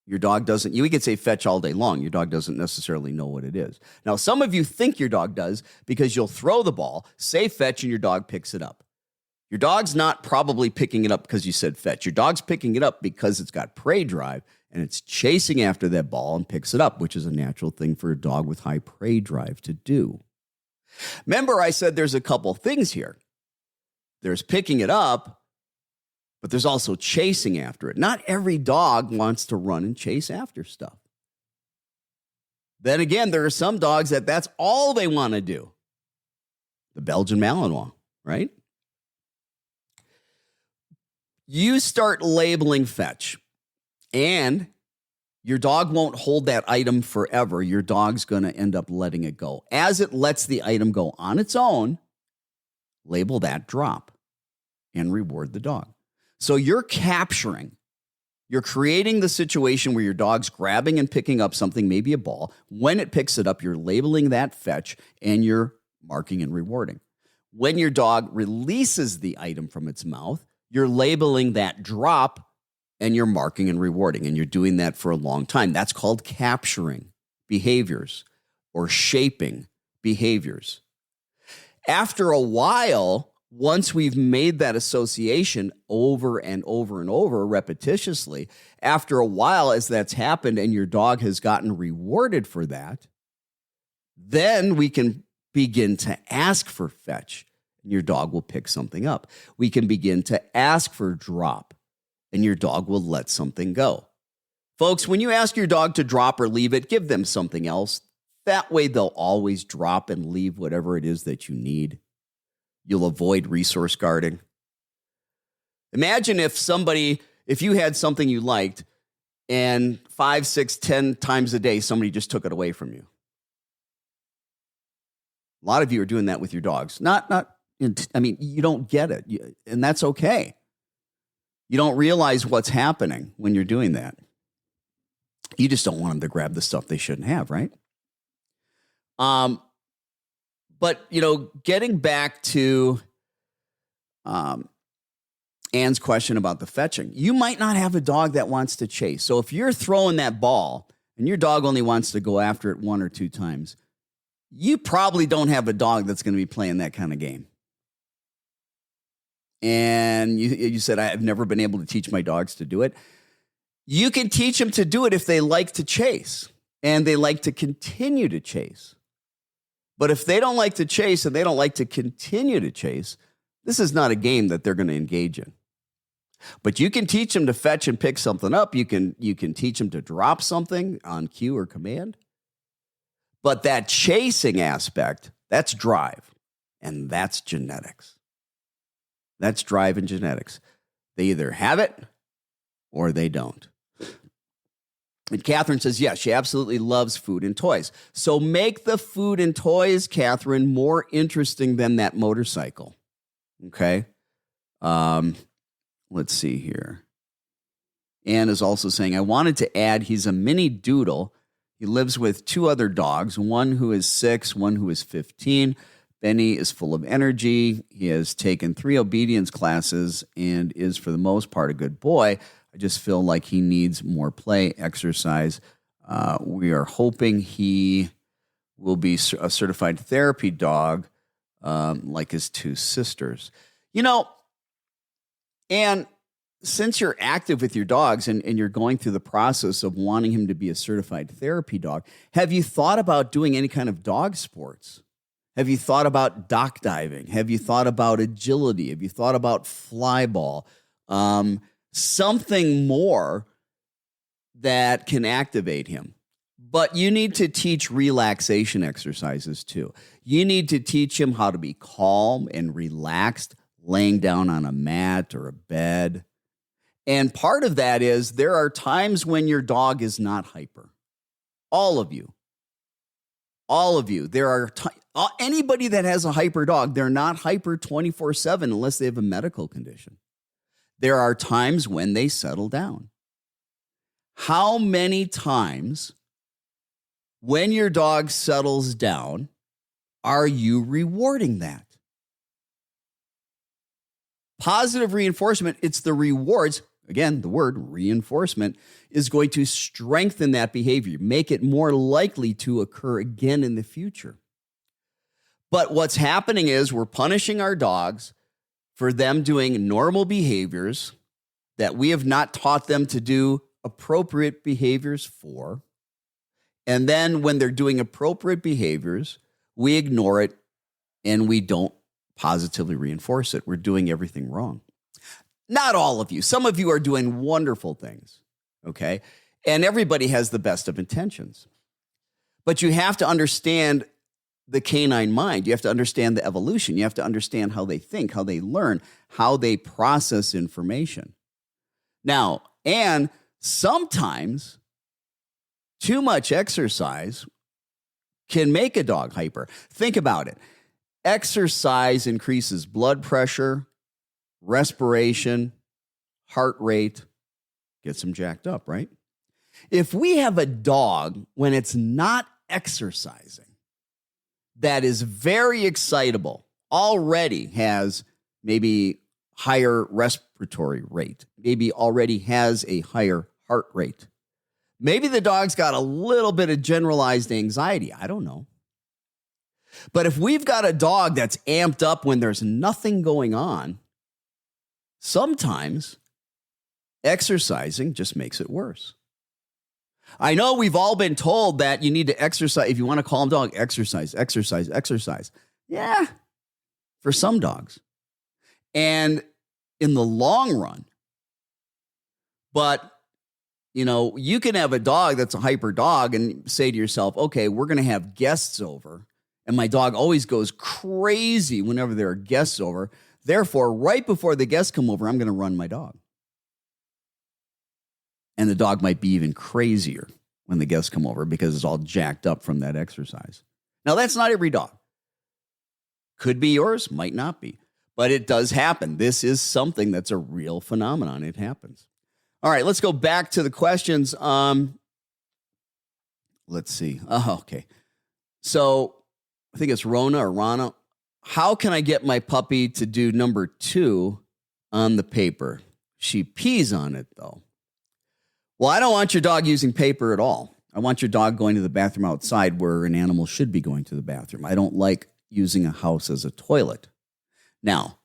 Your dog doesn't, we could say fetch all day long. Your dog doesn't necessarily know what it is. Now, some of you think your dog does because you'll throw the ball, say fetch, and your dog picks it up. Your dog's not probably picking it up because you said fetch. Your dog's picking it up because it's got prey drive and it's chasing after that ball and picks it up, which is a natural thing for a dog with high prey drive to do. Remember, I said there's a couple things here. There's picking it up, but there's also chasing after it. Not every dog wants to run and chase after stuff. Then again, there are some dogs that's all they want to do. The Belgian Malinois, right? You start labeling fetch, and your dog won't hold that item forever. Your dog's going to end up letting it go. As it lets the item go on its own, label that drop, and reward the dog. So you're creating the situation where your dog's grabbing and picking up something, maybe a ball. When it picks it up, you're labeling that fetch and you're marking and rewarding. When your dog releases the item from its mouth, you're labeling that drop and you're marking and rewarding. And you're doing that for a long time. That's called capturing behaviors or shaping behaviors. After a while, once we've made that association over and over and over repetitiously, after a while, as that's happened and your dog has gotten rewarded for that, then we can begin to ask for fetch and your dog will pick something up. We can begin to ask for drop and your dog will let something go. Folks, when you ask your dog to drop or leave it, give them something else. That way they'll always drop and leave whatever it is that you need. You'll avoid resource guarding. Imagine if you had something you liked and 5, 6, 10 times a day, somebody just took it away from you. A lot of you are doing that with your dogs. You don't get it, and that's okay. You don't realize what's happening when you're doing that. You just don't want them to grab the stuff they shouldn't have, right? But, getting back to Ann's question about the fetching, you might not have a dog that wants to chase. So if you're throwing that ball and your dog only wants to go after it 1 or 2 times, you probably don't have a dog that's going to be playing that kind of game. And you said, I've never been able to teach my dogs to do it. You can teach them to do it if they like to chase and they like to continue to chase. But if they don't like to chase and they don't like to continue to chase, this is not a game that they're going to engage in. But you can teach them to fetch and pick something up. You can teach them to drop something on cue or command. But that chasing aspect, that's drive, and that's genetics. That's drive and genetics. They either have it or they don't. And Catherine says, yes, she absolutely loves food and toys. So make the food and toys, Catherine, more interesting than that motorcycle. Okay? Let's see here. Ann is also saying, I wanted to add he's a mini doodle. He lives with 2 other dogs, one who is 6, one who is 15. Benny is full of energy. He has taken 3 obedience classes and is, for the most part, a good boy. I just feel like he needs more play, exercise. We are hoping he will be a certified therapy dog like his 2 sisters. And since you're active with your dogs and you're going through the process of wanting him to be a certified therapy dog, have you thought about doing any kind of dog sports? Have you thought about dock diving? Have you thought about agility? Have you thought about fly ball? Something more that can activate him. But you need to teach relaxation exercises too. You need to teach him how to be calm and relaxed, laying down on a mat or a bed. And part of that is there are times when your dog is not hyper. All of you. There are anybody that has a hyper dog, they're not hyper 24/7 unless they have a medical condition. There are times when they settle down. How many times when your dog settles down are you rewarding that? Positive reinforcement, it's the rewards. Again, the word reinforcement is going to strengthen that behavior, make it more likely to occur again in the future. But what's happening is we're punishing our dogs for them doing normal behaviors that we have not taught them to do appropriate behaviors for. And then when they're doing appropriate behaviors, we ignore it and we don't positively reinforce it. We're doing everything wrong. Not all of you. Some of you are doing wonderful things, okay? And everybody has the best of intentions. But you have to understand the canine mind. You have to understand the evolution. You have to understand how they think, how they learn, how they process information. Now, and sometimes too much exercise can make a dog hyper. Think about it. exercise increases blood pressure, respiration, heart rate, gets them jacked up, right? If we have a dog when it's not exercising that is very excitable, already has maybe higher respiratory rate, maybe already has a higher heart rate, maybe the dog's got a little bit of generalized anxiety, I don't know. But if we've got a dog that's amped up when there's nothing going on, sometimes exercising just makes it worse. I know we've all been told that you need to exercise. If you want a calm dog, exercise, exercise, exercise. Yeah, for some dogs. And in the long run, but you can have a dog that's a hyper dog and say to yourself, okay, we're going to have guests over. And my dog always goes crazy whenever there are guests over. Therefore, right before the guests come over, I'm going to run my dog. And the dog might be even crazier when the guests come over because it's all jacked up from that exercise. Now, that's not every dog. Could be yours, might not be. But it does happen. This is something that's a real phenomenon. It happens. All right, let's go back to the questions. Let's see. Oh, okay. So I think it's Rona or Rana. How can I get my puppy to do number 2 on the paper? She pees on it, though. Well, I don't want your dog using paper at all. I want your dog going to the bathroom outside where an animal should be going to the bathroom. I don't like using a house as a toilet. Now,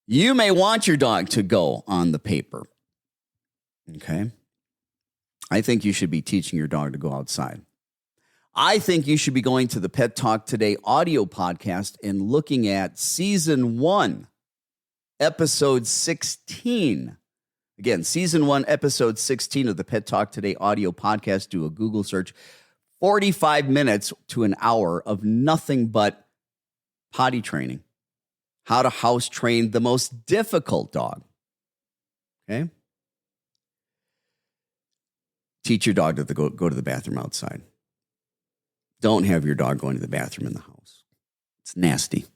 you may want your dog to go on the paper. Okay? I think you should be teaching your dog to go outside. I think you should be going to the Pet Talk Today audio podcast and looking at season 1, episode 16. Again, season 1, episode 16 of the Pet Talk Today audio podcast. Do a Google search. 45 minutes to an hour of nothing but potty training. How to house train the most difficult dog. Okay? Teach your dog to go to the bathroom outside. Don't have your dog going to the bathroom in the house. It's nasty.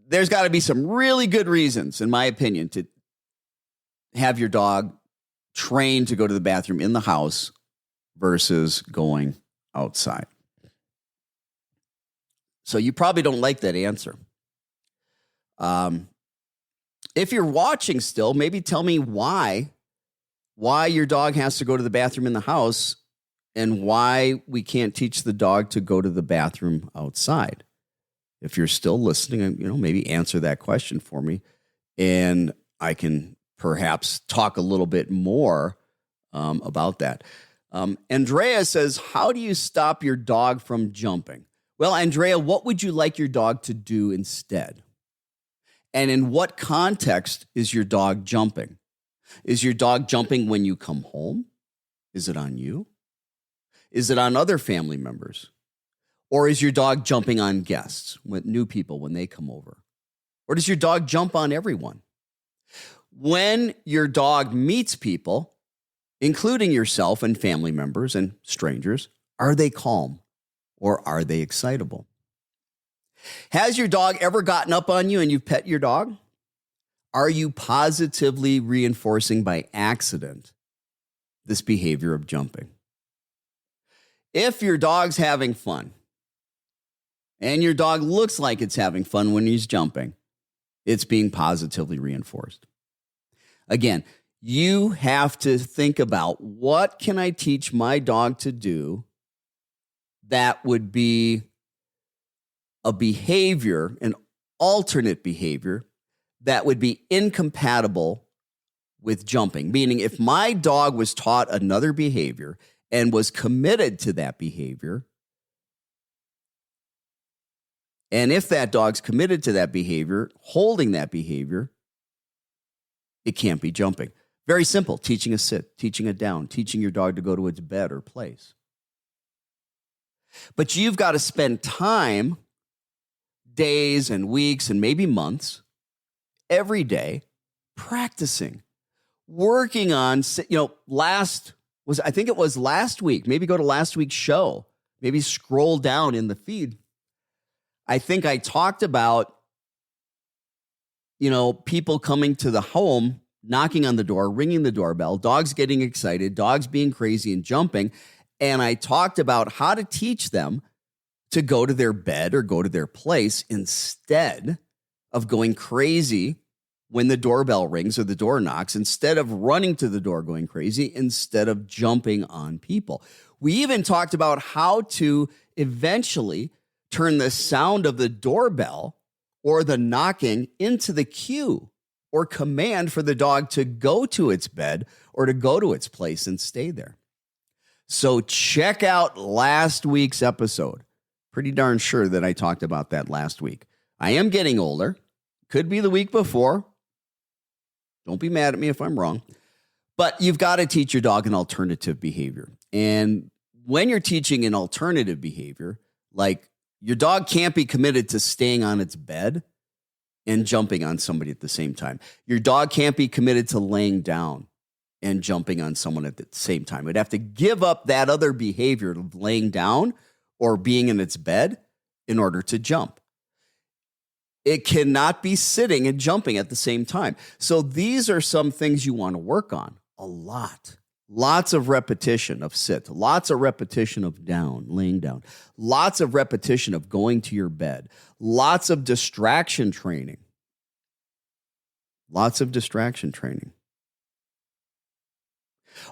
There's got to be some really good reasons, in my opinion, to have your dog trained to go to the bathroom in the house versus going outside. So you probably don't like that answer. If you're watching still, maybe tell me why your dog has to go to the bathroom in the house and why we can't teach the dog to go to the bathroom outside. If you're still listening, maybe answer that question for me, and I can perhaps talk a little bit more about that. Andrea says, how do you stop your dog from jumping? Well, Andrea, what would you like your dog to do instead? And in what context is your dog jumping? Is your dog jumping when you come home? Is it on you? Is it on other family members? Or is your dog jumping on guests, with new people when they come over? Or does your dog jump on everyone? When your dog meets people, including yourself and family members and strangers, are they calm or are they excitable? Has your dog ever gotten up on you and you've pet your dog? Are you positively reinforcing by accident this behavior of jumping? If your dog's having fun, and your dog looks like it's having fun when he's jumping, it's being positively reinforced. Again, you have to think about, what can I teach my dog to do that would be a behavior, an alternate behavior that would be incompatible with jumping? Meaning, if my dog was taught another behavior and was committed to that behavior, and if that dog's committed to that behavior, holding that behavior, it can't be jumping. Very simple. Teaching a sit, teaching a down, teaching your dog to go to its bed or place. But you've got to spend time, days and weeks and maybe months, every day, practicing, working on, I think it was last week. Maybe go to last week's show. maybe scroll down in the feed. I think I talked about, people coming to the home, knocking on the door, ringing the doorbell, dogs getting excited, dogs being crazy and jumping. And I talked about how to teach them to go to their bed or go to their place instead of going crazy when the doorbell rings or the door knocks, instead of running to the door going crazy, instead of jumping on people. We even talked about how to eventually turn the sound of the doorbell or the knocking into the cue or command for the dog to go to its bed or to go to its place and stay there. So check out last week's episode. Pretty darn sure that I talked about that last week. I am getting older. Could be the week before. Don't be mad at me if I'm wrong. But you've got to teach your dog an alternative behavior. And when you're teaching an alternative behavior, like your dog can't be committed to staying on its bed and jumping on somebody at the same time. Your dog can't be committed to laying down and jumping on someone at the same time. It'd have to give up that other behavior of laying down or being in its bed in order to jump. It cannot be sitting and jumping at the same time. So these are some things you want to work on a lot. Lots of repetition of sit, lots of repetition of down, laying down, lots of repetition of going to your bed, lots of distraction training. Lots of distraction training.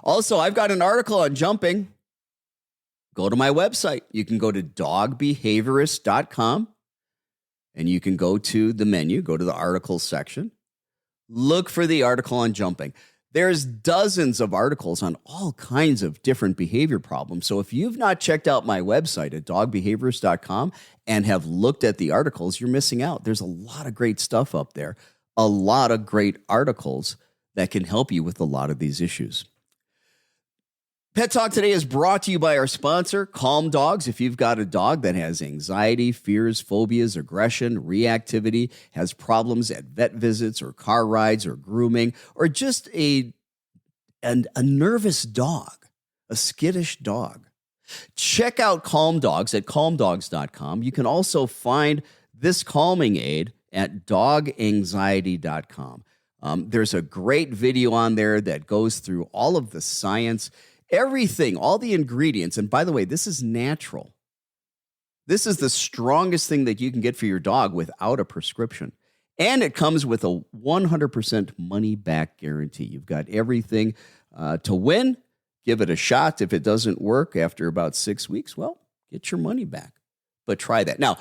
Also, I've got an article on jumping. Go to my website. You can go to dogbehaviorist.com and you can go to the menu, go to the articles section. Look for the article on jumping. There's dozens of articles on all kinds of different behavior problems. So if you've not checked out my website at dogbehaviorist.com and have looked at the articles, you're missing out. There's a lot of great stuff up there, a lot of great articles that can help you with a lot of these issues. Pet Talk today is brought to you by our sponsor, Calm Dogs. If you've got a dog that has anxiety, fears, phobias, aggression, reactivity, has problems at vet visits or car rides or grooming, or just a nervous dog, a skittish dog, check out Calm Dogs at calmdogs.com. You can also find this calming aid at doganxiety.com. There's a great video on there that goes through all of the science, everything, all the ingredients. And by the way, this is natural. This is the strongest thing that you can get for your dog without a prescription. And it comes with a 100% money back guarantee. You've got everything to win. Give it a shot. If it doesn't work after about 6 weeks, well, get your money back. But try that. Now,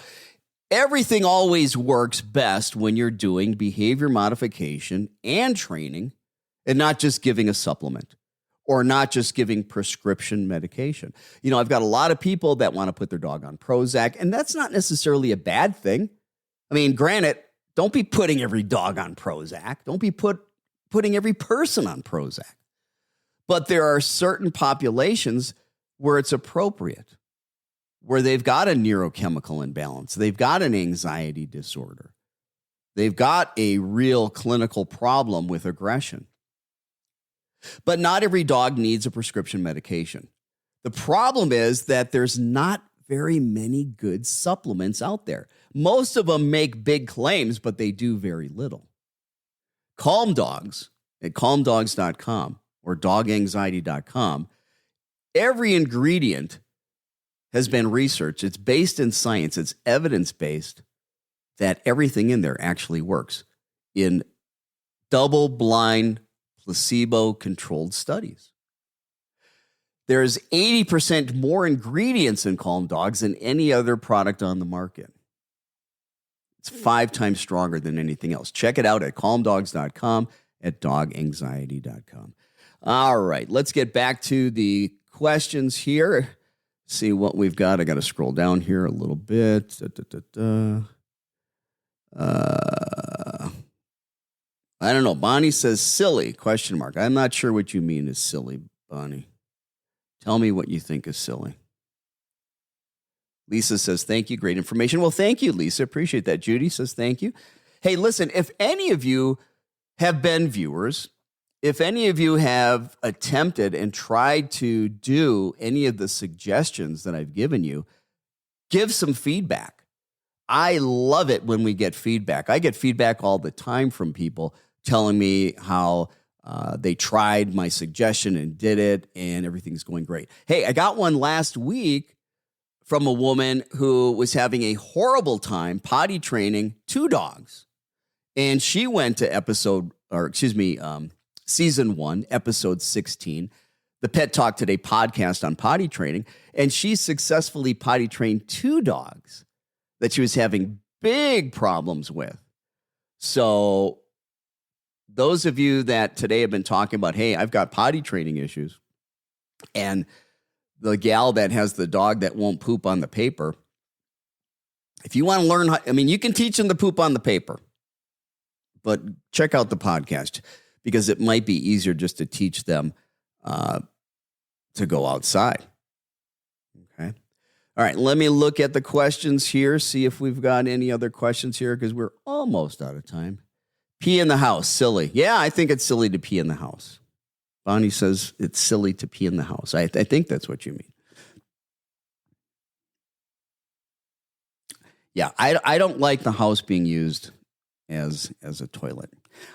everything always works best when you're doing behavior modification and training and not just giving a supplement, or not just giving prescription medication. I've got a lot of people that want to put their dog on Prozac, and that's not necessarily a bad thing. I mean, granted, don't be putting every dog on Prozac. Don't be putting every person on Prozac. But there are certain populations where it's appropriate, where they've got a neurochemical imbalance. They've got an anxiety disorder. They've got a real clinical problem with aggression. But not every dog needs a prescription medication. The problem is that there's not very many good supplements out there. Most of them make big claims, but they do very little. Calm Dogs at calmdogs.com or doganxiety.com, every ingredient has been researched. It's based in science. It's evidence-based that everything in there actually works in double-blind, placebo-controlled studies. There's 80% more ingredients in Calm Dogs than any other product on the market. It's 5 times stronger than anything else. Check it out at calmdogs.com, at doganxiety.com. All right, let's get back to the questions here. See what we've got. I got to scroll down here a little bit. I don't know. Bonnie says silly, question mark. I'm not sure what you mean is silly, Bonnie. Tell me what you think is silly. Lisa says, thank you. Great information. Well, thank you, Lisa. Appreciate that. Judy says, thank you. Hey, listen, if any of you have been viewers if any of you have attempted and tried to do any of the suggestions that I've given you, give some feedback. I love it when we get feedback. I get feedback all the time from people telling me how they tried my suggestion and did it, and everything's going great. Hey, I got one last week from a woman who was having a horrible time potty training 2 dogs. And she went to season 1, episode 16, the Pet Talk Today podcast on potty training. And she successfully potty trained 2 dogs that she was having big problems with. So those of you that today have been talking about, hey, I've got potty training issues, and the gal that has the dog that won't poop on the paper, if you want to learn you can teach them to poop on the paper, but check out the podcast because it might be easier just to teach them to go outside. Okay. All right. Let me look at the questions here, see if we've got any other questions here because we're almost out of time. Pee in the house, silly. Yeah, I think it's silly to pee in the house. Bonnie says it's silly to pee in the house. I think that's what you mean. Yeah, I don't like the house being used as a toilet.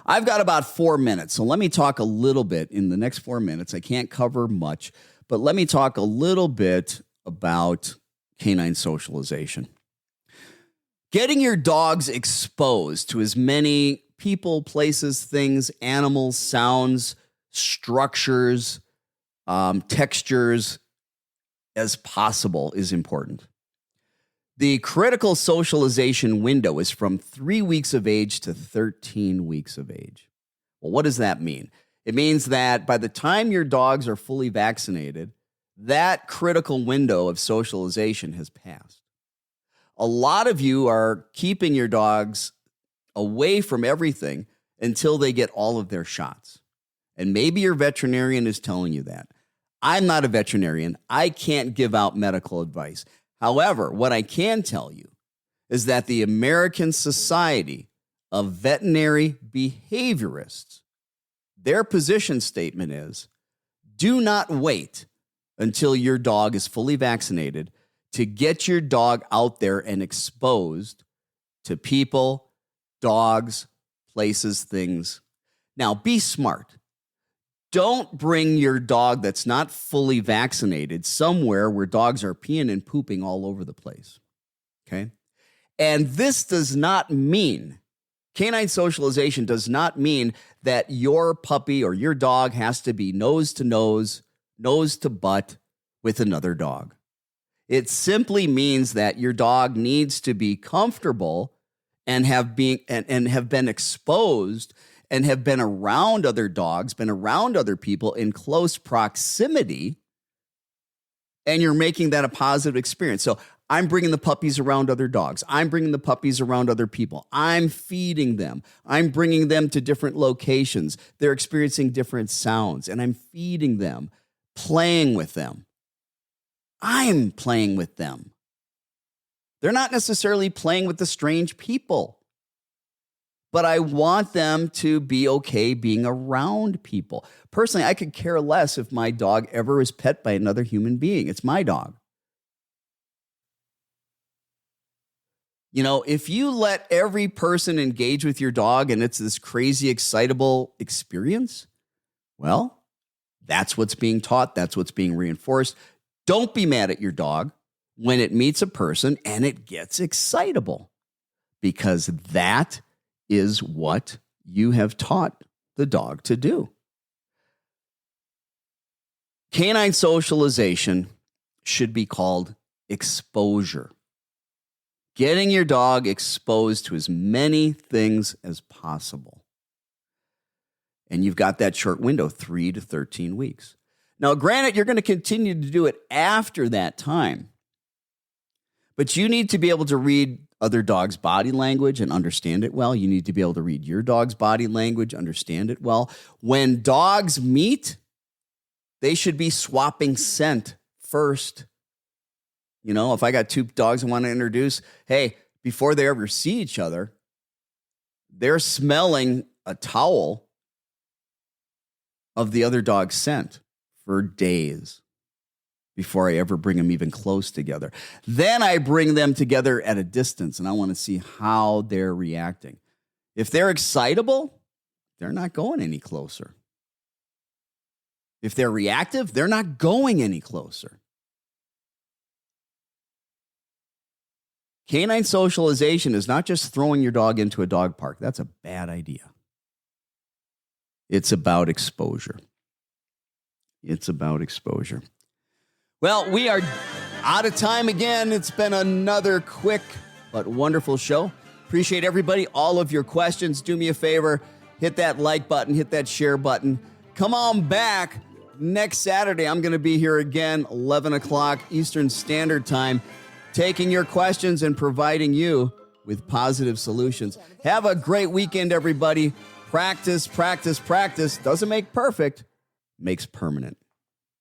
I've got about 4 minutes, so let me talk a little bit in the next 4 minutes. I can't cover much, but let me talk a little bit about canine socialization. Getting your dogs exposed to as many people, places, things, animals, sounds, structures, textures as possible is important. The critical socialization window is from 3 weeks of age to 13 weeks of age. Well, what does that mean? It means that by the time your dogs are fully vaccinated, that critical window of socialization has passed. A lot of you are keeping your dogs away from everything until they get all of their shots. And maybe your veterinarian is telling you that. I'm not a veterinarian. I can't give out medical advice. However, what I can tell you is that the American Society of Veterinary Behaviorists, their position statement is, do not wait until your dog is fully vaccinated to get your dog out there and exposed to people, dogs, places, things. Now, be smart. Don't bring your dog that's not fully vaccinated somewhere where dogs are peeing and pooping all over the place. Okay? And this does not mean, canine socialization does not mean that your puppy or your dog has to be nose to nose to butt with another dog. It simply means that your dog needs to be comfortable and have been exposed and have been around other dogs, been around other people in close proximity, and you're making that a positive experience. So I'm bringing the puppies around other dogs. I'm bringing the puppies around other people. I'm feeding them. I'm bringing them to different locations. They're experiencing different sounds, and I'm feeding them, playing with them. I'm playing with them. They're not necessarily playing with the strange people, but I want them to be okay being around people. Personally, I could care less if my dog ever is pet by another human being. It's my dog. You know, if you let every person engage with your dog and it's this crazy, excitable experience, well, that's what's being taught. That's what's being reinforced. Don't be mad at your dog when it meets a person and it gets excitable, because that is what you have taught the dog to do. Canine socialization should be called exposure. Getting your dog exposed to as many things as possible. And you've got that short window, 3 to 13 weeks. Now, granted, you're going to continue to do it after that time, but you need to be able to read other dogs' body language and understand it well. You need to be able to read your dog's body language, understand it well. When dogs meet, they should be swapping scent first. You know, if I got 2 dogs I want to introduce, hey, before they ever see each other, they're smelling a towel of the other dog's scent for days before I ever bring them even close together. Then I bring them together at a distance, and I want to see how they're reacting. If they're excitable, they're not going any closer. If they're reactive, they're not going any closer. Canine socialization is not just throwing your dog into a dog park. That's a bad idea. It's about exposure. It's about exposure. Well, we are out of time again. It's been another quick but wonderful show. Appreciate everybody, all of your questions. Do me a favor, hit that like button, hit that share button. Come on back. Next Saturday, I'm going to be here again, 11 o'clock Eastern Standard Time, taking your questions and providing you with positive solutions. Have a great weekend, everybody. Practice, practice, practice. Doesn't make perfect, makes permanent.